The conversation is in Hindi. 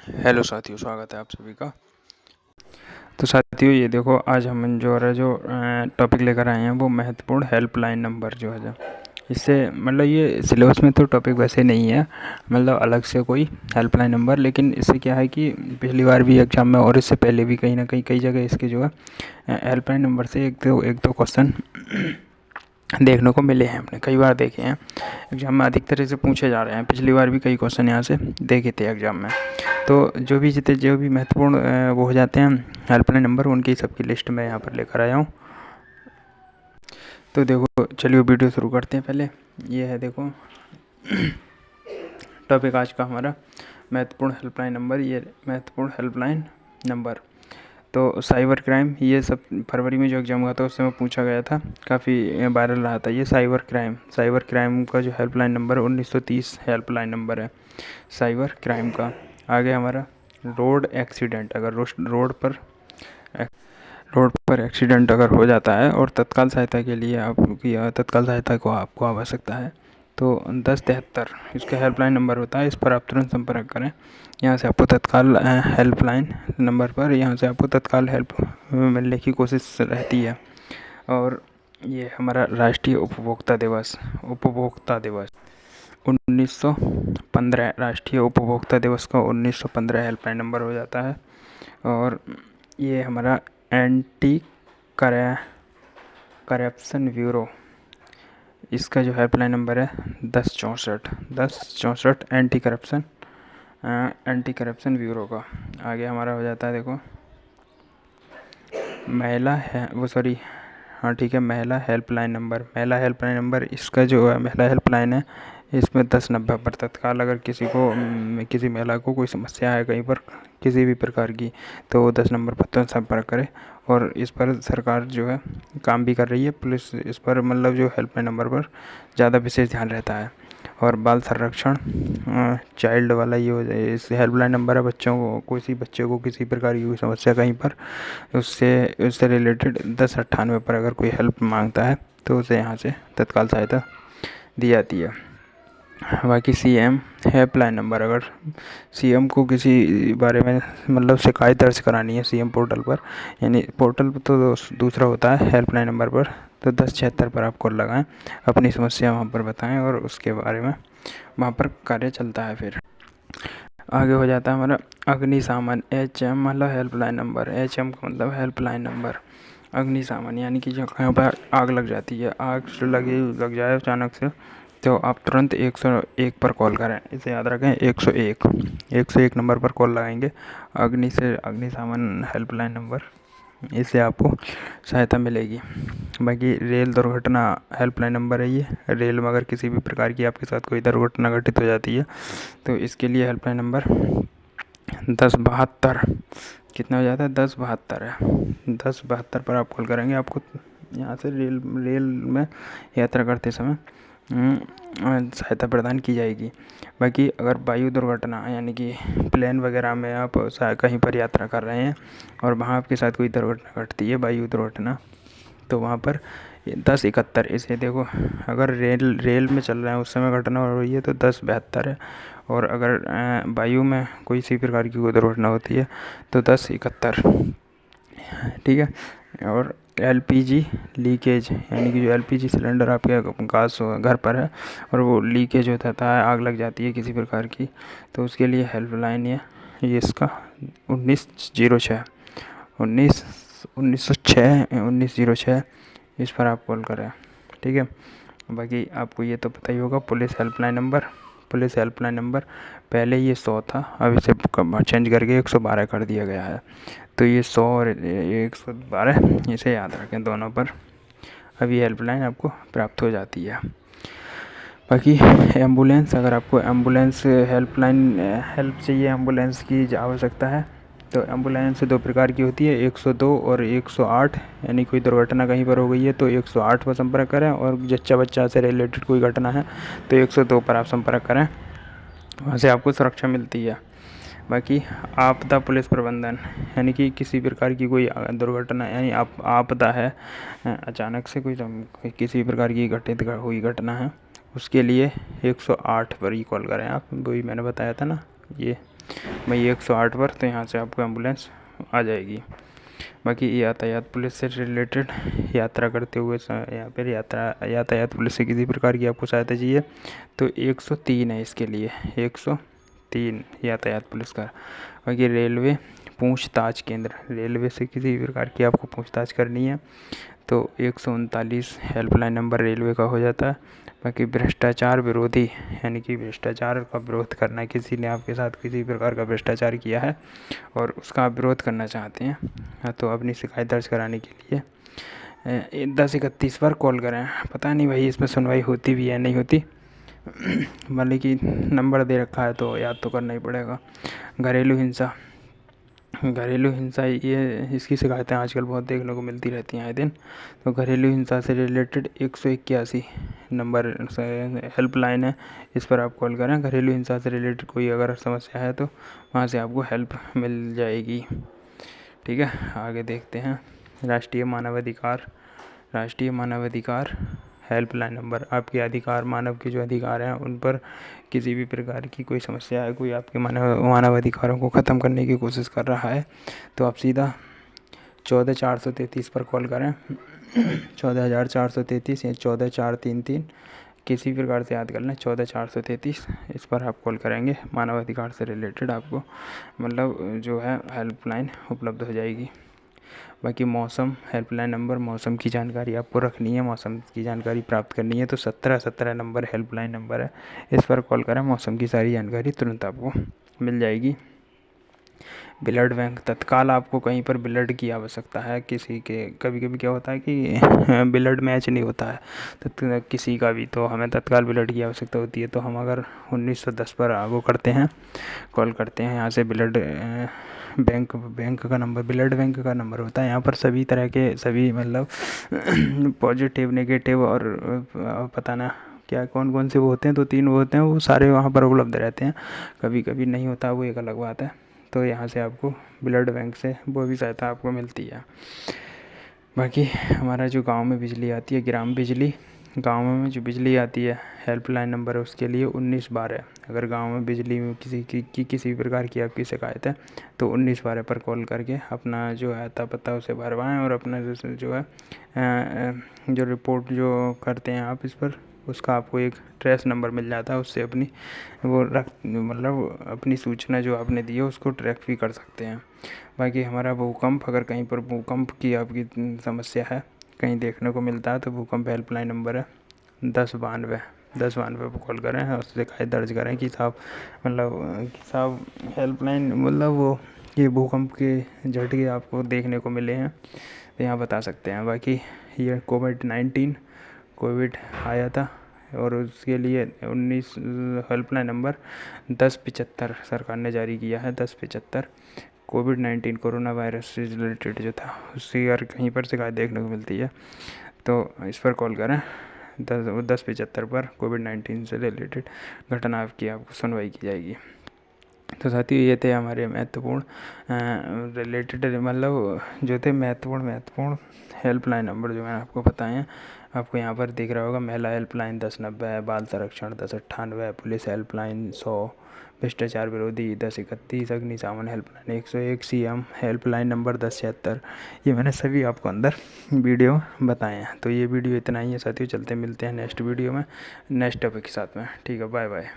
हेलो साथियों, स्वागत है आप सभी का। तो साथियों, ये देखो आज हम जो टॉपिक लेकर आए हैं वो महत्वपूर्ण हेल्पलाइन नंबर जो है इससे मतलब ये सिलेबस में तो टॉपिक वैसे नहीं है, मतलब अलग से कोई हेल्पलाइन नंबर, लेकिन इससे क्या है कि पिछली बार भी एग्ज़ाम में और इससे पहले भी कहीं ना कहीं कई जगह इसके जो है हेल्पलाइन नंबर से एक दो क्वेश्चन देखने को मिले हैं। हमने कई बार देखे हैं, एग्ज़ाम में अधिक तरह से पूछे जा रहे हैं। पिछली बार भी कई क्वेश्चन यहाँ से देखे थे एग्ज़ाम में। तो जो भी महत्वपूर्ण वो हो जाते हैं हेल्पलाइन नंबर, उनकी सबकी लिस्ट मैं यहाँ पर लेकर आया हूँ। तो देखो, चलिए वीडियो शुरू करते हैं। पहले ये है, देखो टॉपिक आज का हमारा महत्वपूर्ण हेल्पलाइन नंबर। ये महत्वपूर्ण हेल्पलाइन नंबर तो साइबर क्राइम, ये सब फरवरी में जो एग्ज़ाम हुआ था उस समय पूछा गया था, काफ़ी वायरल रहा था। ये साइबर क्राइम का जो हेल्पलाइन नंबर 1930 हेल्पलाइन नंबर है साइबर क्राइम का। आगे हमारा रोड एक्सीडेंट, अगर रोड पर एक्सीडेंट अगर हो जाता है और तत्काल सहायता के लिए तत्काल सहायता को आपको आवश्यकता है तो 1073 इसका हेल्पलाइन नंबर होता है। इस पर आप तुरंत संपर्क करें। यहाँ से आपको तत्काल हेल्पलाइन नंबर पर यहाँ से आपको तत्काल हेल्प मिलने की कोशिश रहती है। और ये हमारा राष्ट्रीय उपभोक्ता दिवस 1915, राष्ट्रीय उपभोक्ता दिवस का 1915 हेल्पलाइन नंबर हो जाता है। और ये हमारा एंटी करप्शन ब्यूरो, इसका जो हेल्पलाइन नंबर है 1064 एंटी करप्शन ब्यूरो का। आगे हमारा हो जाता है, देखो महिला हेल्पलाइन नंबर। इसका जो है महिला हेल्पलाइन है, इसमें 1090 पर तत्काल अगर किसी महिला को कोई समस्या है कहीं पर किसी भी प्रकार की, तो वो 10 नंबर पर तुरंत संपर्क करे। और इस पर सरकार जो है काम भी कर रही है, पुलिस इस पर मतलब जो हेल्पलाइन नंबर पर ज़्यादा विशेष ध्यान रहता है। और बाल संरक्षण चाइल्ड वाला ये हो जाए, इस हेल्पलाइन नंबर है बच्चों को, किसी बच्चे को किसी प्रकार की कोई समस्या कहीं पर उससे रिलेटेड 1098 पर अगर कोई हेल्प मांगता है तो उसे यहाँ से तत्काल सहायता दी जाती है। बाकी सीएम हेल्पलाइन नंबर, अगर सीएम को किसी बारे में मतलब शिकायत दर्ज करानी है सीएम पोर्टल पर, यानी पोर्टल तो दूसरा होता है हेल्पलाइन नंबर पर, तो 1076 पर आप कॉल लगाएं, अपनी समस्या वहाँ पर बताएं और उसके बारे में वहाँ पर कार्य चलता है। फिर आगे हो जाता है हमारा अग्निशमन, HM मतलब हेल्पलाइन नंबर। HM का मतलब हेल्पलाइन नंबर। अग्निशमन यानी कि जो कहीं पर आग लग जाती है, लग जाए अचानक से, तो आप तुरंत 101 पर कॉल करें। इसे याद रखें, 101 नंबर पर कॉल लगाएंगे अग्निशमन हेल्पलाइन नंबर, इससे आपको सहायता मिलेगी। बाकी रेल दुर्घटना हेल्पलाइन नंबर है ये। रेल में अगर किसी भी प्रकार की आपके साथ कोई दुर्घटना घटित हो जाती है तो इसके लिए हेल्पलाइन नंबर 1072 कितना हो जाता है, 1072 है। 1072 पर आप कॉल करेंगे, आपको यहाँ से रेल में यात्रा करते समय सहायता प्रदान की जाएगी। बाकी अगर वायु दुर्घटना यानी कि प्लेन वगैरह में आप कहीं पर यात्रा कर रहे हैं और वहाँ आपके साथ कोई दुर्घटना घटती है, वायु दुर्घटना, तो वहाँ पर 1071, इसे देखो अगर रेल में चल रहे हैं उस समय घटना हो रही है तो 1072 है। और अगर वायु में कोई सी प्रकार की कोई दुर्घटना होती है तो 1071, ठीक है। और LPG लीकेज यानी कि जो LPG सिलेंडर आपके गैस घर पर है और वो लीकेज होता है, आग लग जाती है किसी प्रकार की, तो उसके लिए हेल्पलाइन ये इसका 1906 इस पर आप कॉल करें, ठीक है। बाकी आपको ये तो पता ही होगा पुलिस हेल्पलाइन नंबर पहले ये 100 था, अब इसे चेंज करके 112 कर दिया गया है। तो ये 100 और 112 इसे याद रखें दोनों पर, अभी हेल्पलाइन आपको प्राप्त हो जाती है। बाकी एम्बुलेंस, अगर आपको एम्बुलेंस हेल्प चाहिए, एम्बुलेंस की आवश्यकता है, तो एम्बुलेंस 2 प्रकार की होती है, 102 और 108। यानी कोई दुर्घटना कहीं पर हो गई है तो 108 पर संपर्क करें, और जच्चा बच्चा से रिलेटेड कोई घटना है तो 102 पर आप संपर्क करें, वहाँ से आपको सुरक्षा मिलती है। बाकी आपदा पुलिस प्रबंधन, यानी कि किसी प्रकार की कोई दुर्घटना यानी आपदा है, अचानक से कोई किसी प्रकार की घटित हुई घटना है, उसके लिए 108 पर ही कॉल करें आप। वही मैंने बताया था ना, ये वही 108 पर, तो यहाँ से आपको एम्बुलेंस आ जाएगी। बाकी यातायात पुलिस से रिलेटेड यात्रा करते हुए यहाँ पर यातायात पुलिस से किसी प्रकार की आपको सहायता चाहिए तो 103 है इसके लिए, 103 यातायात पुलिस का। बाकी रेलवे पूछताछ केंद्र, रेलवे से किसी भी प्रकार की आपको पूछताछ करनी है तो 139 हेल्पलाइन नंबर रेलवे का हो जाता है। बाकी भ्रष्टाचार विरोधी, यानी कि भ्रष्टाचार का विरोध करना, किसी ने आपके साथ किसी प्रकार का भ्रष्टाचार किया है और उसका आप विरोध करना चाहते हैं तो अपनी शिकायत दर्ज कराने के लिए 1031 पर कॉल करें। पता नहीं भाई इसमें सुनवाई होती भी है नहीं होती, मान ली कि नंबर दे रखा है तो याद तो करना ही पड़ेगा। घरेलू हिंसा, घरेलू हिंसा ये इसकी शिकायतें आजकल बहुत देखने को मिलती रहती हैं आए दिन। तो घरेलू हिंसा से रिलेटेड 181 नंबर हेल्पलाइन है, इस पर आप कॉल करें। घरेलू हिंसा से रिलेटेड कोई अगर समस्या है तो वहाँ से आपको हेल्प मिल जाएगी। ठीक है, आगे देखते हैं। राष्ट्रीय मानवाधिकार, राष्ट्रीय मानवाधिकार हेल्पलाइन नंबर, आपके अधिकार, मानव के जो अधिकार हैं उन पर किसी भी प्रकार की कोई समस्या है, कोई आपके मानवाधिकारों को ख़त्म करने की कोशिश कर रहा है तो आप सीधा 14433 पर कॉल करें। 14433 या 14433, किसी भी प्रकार से याद कर लें, 14433 इस पर आप कॉल करेंगे, मानवाधिकार से रिलेटेड आपको मतलब जो है हेल्पलाइन उपलब्ध हो जाएगी। बाकी मौसम हेल्पलाइन नंबर, मौसम की जानकारी आपको रखनी है, मौसम की जानकारी प्राप्त करनी है तो 1717 नंबर हेल्पलाइन नंबर है, इस पर कॉल करें, मौसम की सारी जानकारी तुरंत आपको मिल जाएगी। ब्लड बैंक, तत्काल आपको कहीं पर ब्लड की आवश्यकता है किसी के, कभी कभी क्या होता है कि ब्लड मैच नहीं होता है तो किसी का भी, तो हमें तत्काल ब्लड की आवश्यकता होती है तो हम अगर 1910 पर वो करते हैं, कॉल करते हैं, यहाँ से ब्लड बैंक का नंबर, ब्लड बैंक का नंबर होता है। यहाँ पर सभी तरह के सभी मतलब पॉजिटिव नेगेटिव और पता ना क्या कौन कौन से वो होते हैं, तो 3 वो होते हैं, वो सारे वहाँ पर उपलब्ध रहते हैं। कभी कभी नहीं होता, वो एक अलग बात है। तो यहाँ से आपको ब्लड बैंक से वो भी सहायता आपको मिलती है। बाकी हमारा जो गांव में बिजली आती है, ग्राम बिजली, गांव में जो बिजली आती है हेल्पलाइन नंबर है उसके लिए 1912। अगर गांव में बिजली में किसी भी प्रकार की आपकी शिकायत है तो 1912 पर कॉल करके अपना जो है अता पता उसे भरवाएं और अपना जो है जो रिपोर्ट जो करते हैं आप इस पर, उसका आपको एक ट्रेस नंबर मिल जाता है, उससे अपनी वो मतलब अपनी सूचना जो आपने दी है उसको ट्रैक भी कर सकते हैं। बाकी हमारा भूकंप, अगर कहीं पर भूकंप की आपकी समस्या है, कहीं देखने को मिलता है तो भूकंप हेल्पलाइन नंबर है 1092, 1092 पर कॉल करें और उससे शिकायत दर्ज करें कि साहब हेल्पलाइन मतलब वो ये भूकंप के झटके आपको देखने को मिले हैं तो यहाँ बता सकते हैं। बाकी ये कोविड आया था और उसके लिए 19 हेल्पलाइन नंबर 1075 सरकार ने जारी किया है, 1075 कोविड-19 कोरोना वायरस से रिलेटेड जो था उससे अगर कहीं पर शिकायत देखने को मिलती है तो इस पर कॉल करें, 1075 पर कोविड-19 से रिलेटेड घटना की आपको सुनवाई की जाएगी। तो साथियों ये थे हमारे महत्वपूर्ण रिलेटेड मतलब जो थे महत्वपूर्ण हेल्पलाइन नंबर जो मैंने आपको बताए हैं। आपको यहाँ पर दिख रहा होगा, महिला हेल्पलाइन 1090 है, बाल संरक्षण 1098 है, पुलिस हेल्पलाइन 100, भ्रष्टाचार विरोधी 1031, अग्निशमन हेल्पलाइन 101, CM हेल्पलाइन नंबर 1076। ये मैंने सभी आपको अंदर वीडियो बताए हैं। तो ये वीडियो इतना ही है साथियों, चलते मिलते हैं नेक्स्ट वीडियो में नेक्स्ट टॉपिक के साथ में। ठीक है, बाय बाय।